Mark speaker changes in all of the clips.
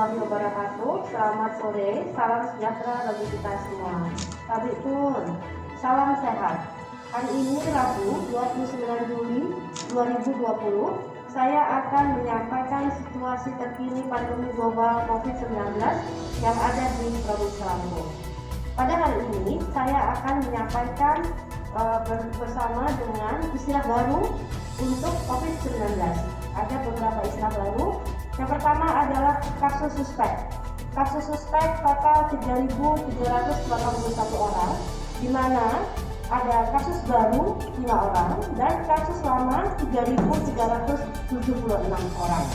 Speaker 1: warahmatullahi wabarakatuh. Selamat sore, salam sejahtera bagi kita semua. Tabikun, salam sehat. Hari ini Rabu 29 Juli 2020, saya akan menyampaikan situasi terkini pandemi global COVID-19 yang ada di Provinsi Lampung. Pada hari ini saya akan menyampaikan bersama dengan istilah baru untuk COVID-19. Ada beberapa istilah baru. Yang pertama adalah kasus suspek. Kasus suspek total 3.381 orang, di mana ada kasus baru 5 orang dan kasus lama 3.376 orang.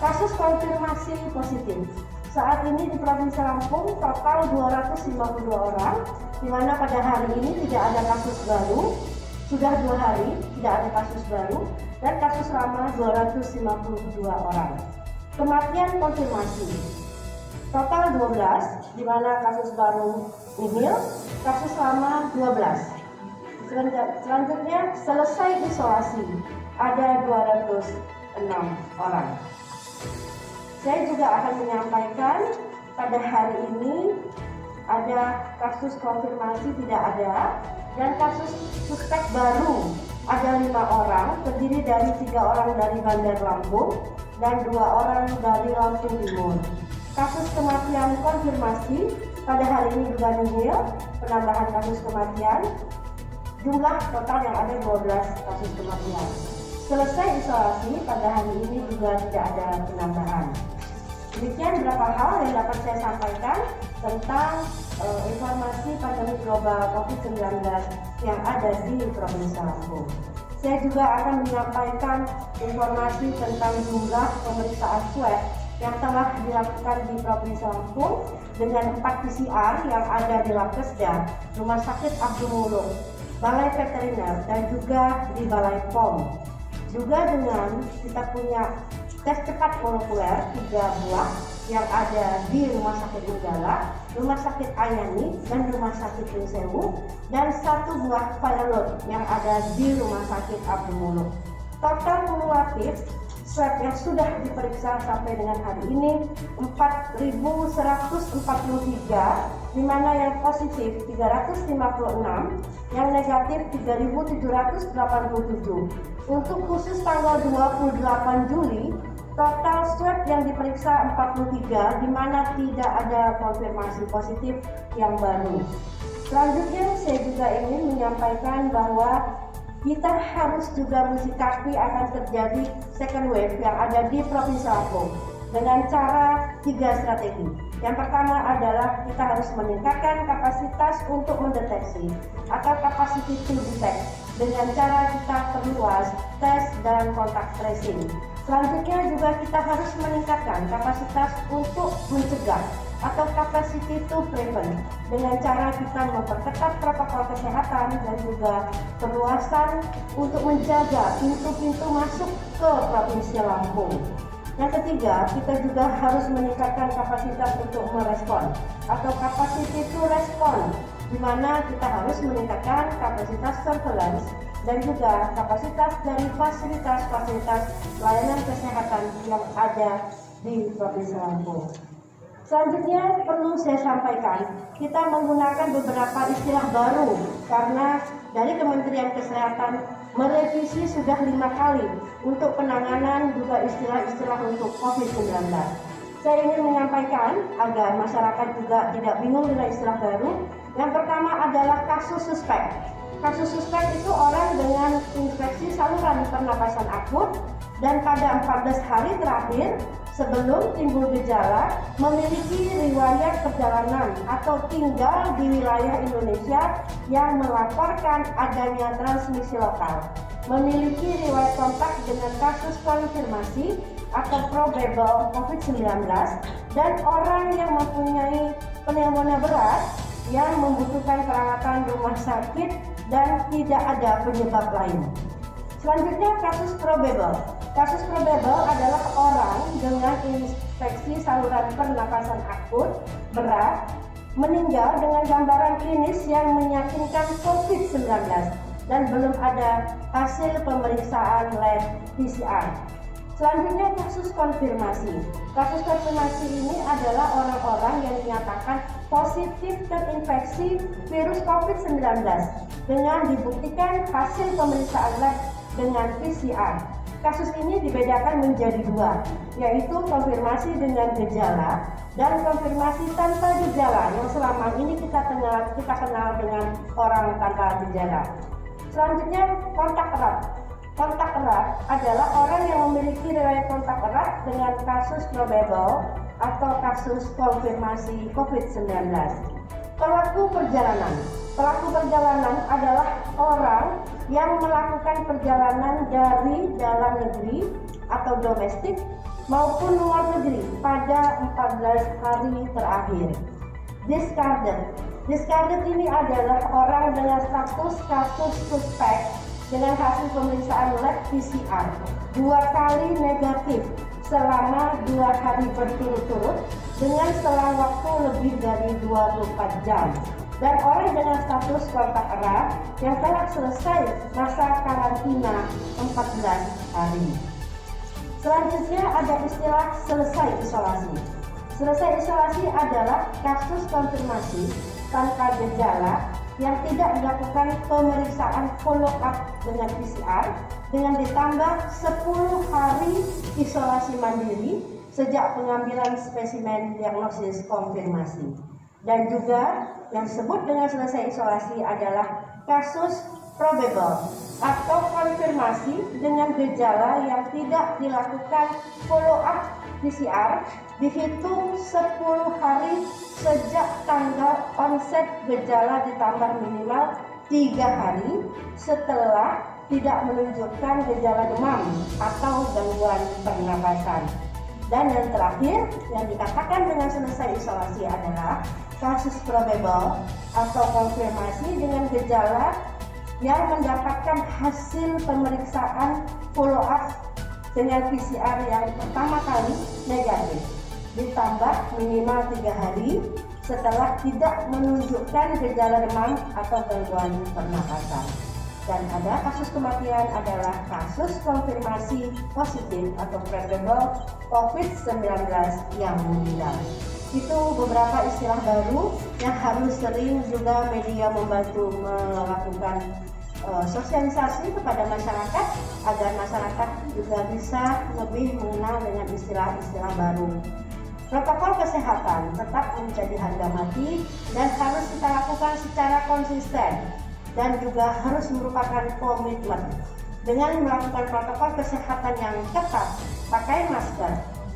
Speaker 1: Kasus konfirmasi positif. Saat ini di Provinsi Lampung total 252 orang, di mana pada hari ini tidak ada kasus baru. Sudah 2 hari tidak ada kasus baru dan kasus lama 252 orang. Kematian konfirmasi total 12, di mana kasus baru nihil, kasus lama 12. Selanjutnya selesai isolasi ada 206 orang. Saya juga akan menyampaikan pada hari ini ada kasus konfirmasi tidak ada, dan kasus suspek baru ada 5 orang, terdiri dari 3 orang dari Bandar Lampung dan 2 orang dari Lampung Timur. Kasus kematian konfirmasi pada hari ini juga nihil, penambahan kasus kematian, jumlah total yang ada 12 kasus kematian. Selesai isolasi pada hari ini juga tidak ada penambahan. Demikian beberapa hal yang dapat saya sampaikan tentang informasi pandemi global COVID-19 yang ada di Provinsi Lampung. Saya juga akan menyampaikan informasi tentang jumlah pemeriksaan swab yang telah dilakukan di Provinsi Lampung dengan 4 PCR yang ada di Labkesda, Rumah Sakit Abdul Muluk, Balai Veteriner, dan juga di Balai POM. Juga dengan kita punya tes cepat molekuler 3 buah yang ada di Rumah Sakit Nenggala, Rumah Sakit Ayani, dan Rumah Sakit Pringsewu, dan 1 buah pilot yang ada di Rumah Sakit Abdul Muluk. Total kumulatif swab yang sudah diperiksa sampai dengan hari ini 4.143, di mana yang positif 356, yang negatif 3.787. Untuk khusus tanggal 28 Juli, total swab yang diperiksa 43, di mana tidak ada konfirmasi positif yang baru. Selanjutnya saya juga ingin menyampaikan bahwa kita harus juga mensikapi akan terjadi second wave yang ada di Provinsi Lampung dengan cara 3 strategi. Yang pertama adalah kita harus meningkatkan kapasitas untuk mendeteksi atau capacity to detect dengan cara kita perluas tes dan kontak tracing. Selanjutnya juga kita harus meningkatkan kapasitas untuk mencegah atau capacity to prevent dengan cara kita memperketat protokol kesehatan dan juga perluasan untuk menjaga pintu-pintu masuk ke Provinsi Lampung. Yang ketiga, kita juga harus meningkatkan kapasitas untuk merespon atau capacity to respond, di mana kita harus meningkatkan kapasitas surveillance dan juga kapasitas dari fasilitas-fasilitas layanan kesehatan yang ada di Provinsi Lampung. Selanjutnya perlu saya sampaikan, kita menggunakan beberapa istilah baru karena dari Kementerian Kesehatan merevisi sudah 5 kali untuk penanganan juga istilah-istilah untuk COVID-19. Saya ingin menyampaikan agar masyarakat juga tidak bingung dengan istilah baru. Yang pertama adalah kasus suspek. Kasus suspek itu orang dengan infeksi saluran pernapasan akut dan pada 14 hari terakhir sebelum timbul gejala memiliki riwayat perjalanan atau tinggal di wilayah Indonesia yang melaporkan adanya transmisi lokal, memiliki riwayat kontak dengan kasus konfirmasi atau probable COVID-19, dan orang yang mempunyai pneumonia berat yang membutuhkan perawatan rumah sakit dan tidak ada penyebab lain. Selanjutnya kasus probable. Kasus probable adalah orang dengan infeksi saluran pernapasan akut berat meninggal dengan gambaran klinis yang meyakinkan COVID-19 dan belum ada hasil pemeriksaan lab PCR. Selanjutnya kasus konfirmasi. Kasus konfirmasi ini adalah orang-orang yang dinyatakan positif terinfeksi virus COVID-19 dengan dibuktikan hasil pemeriksaan lab dengan PCR. Kasus ini dibedakan menjadi dua, yaitu konfirmasi dengan gejala dan konfirmasi tanpa gejala yang selama ini kita kenal dengan orang tanpa gejala. Selanjutnya kontak erat. Kontak erat adalah orang yang memiliki riwayat kontak erat dengan kasus probable atau kasus konfirmasi COVID-19. Pelaku perjalanan. Pelaku perjalanan adalah orang yang melakukan perjalanan dari dalam negeri atau domestik maupun luar negeri pada 14 hari terakhir. Discarded. Discarded ini adalah orang dengan status kasus suspek dengan hasil pemeriksaan lab PCR 2 kali negatif selama 2 hari berturut-turut dengan selang waktu lebih dari 24 jam, dan orang dengan status kontak erat yang telah selesai masa karantina 14 hari. Selanjutnya ada istilah selesai isolasi. Selesai isolasi adalah kasus konfirmasi tanpa gejala yang tidak dilakukan pemeriksaan follow up dengan PCR dengan ditambah 10 hari isolasi mandiri sejak pengambilan spesimen diagnosis konfirmasi. Dan juga yang disebut dengan selesai isolasi adalah kasus probable atau konfirmasi dengan gejala yang tidak dilakukan follow up PCR dihitung 10 hari sejak tanggal onset gejala ditambah minimal 3 hari setelah tidak menunjukkan gejala demam atau gangguan pernapasan. Dan yang terakhir yang dikatakan dengan selesai isolasi adalah kasus probable atau konfirmasi dengan gejala yang mendapatkan hasil pemeriksaan follow up dengan PCR yang pertama kali negatif ditambah minimal 3 hari setelah tidak menunjukkan gejala demam atau gangguan pernapasan. Dan ada kasus kematian adalah kasus konfirmasi positif atau probable COVID-19 yang meninggal. Itu beberapa istilah baru yang harus sering juga media membantu melakukan sosialisasi kepada masyarakat agar masyarakat juga bisa lebih mengenal dengan istilah-istilah baru. Protokol kesehatan tetap menjadi harga mati dan harus kita lakukan secara konsisten dan juga harus merupakan komitmen dengan melakukan protokol kesehatan yang ketat, pakai masker,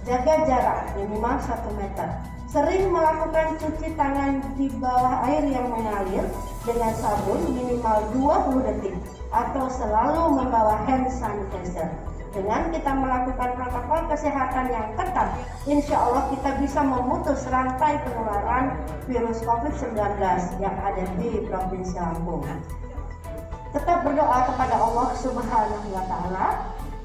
Speaker 1: jaga jarak minimal 1 meter, sering melakukan cuci tangan di bawah air yang mengalir dengan sabun minimal 20 detik atau selalu membawa hand sanitizer. Dengan kita melakukan protokol kesehatan yang ketat, insya Allah kita bisa memutus rantai penularan virus COVID-19 yang ada di Provinsi Lampung. Tetap berdoa kepada Allah Subhanahu wa Ta'ala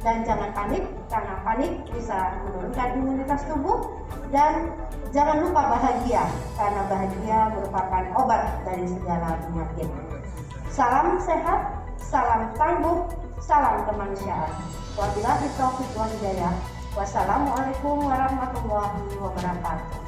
Speaker 1: dan jangan panik, karena panik bisa menurunkan imunitas tubuh. Dan jangan lupa bahagia, karena bahagia merupakan obat dari segala penyakit. Salam sehat, salam tangguh, salam kemanusiaan. Wabillahi taufiq wal hidayah. Wassalamualaikum warahmatullahi wabarakatuh.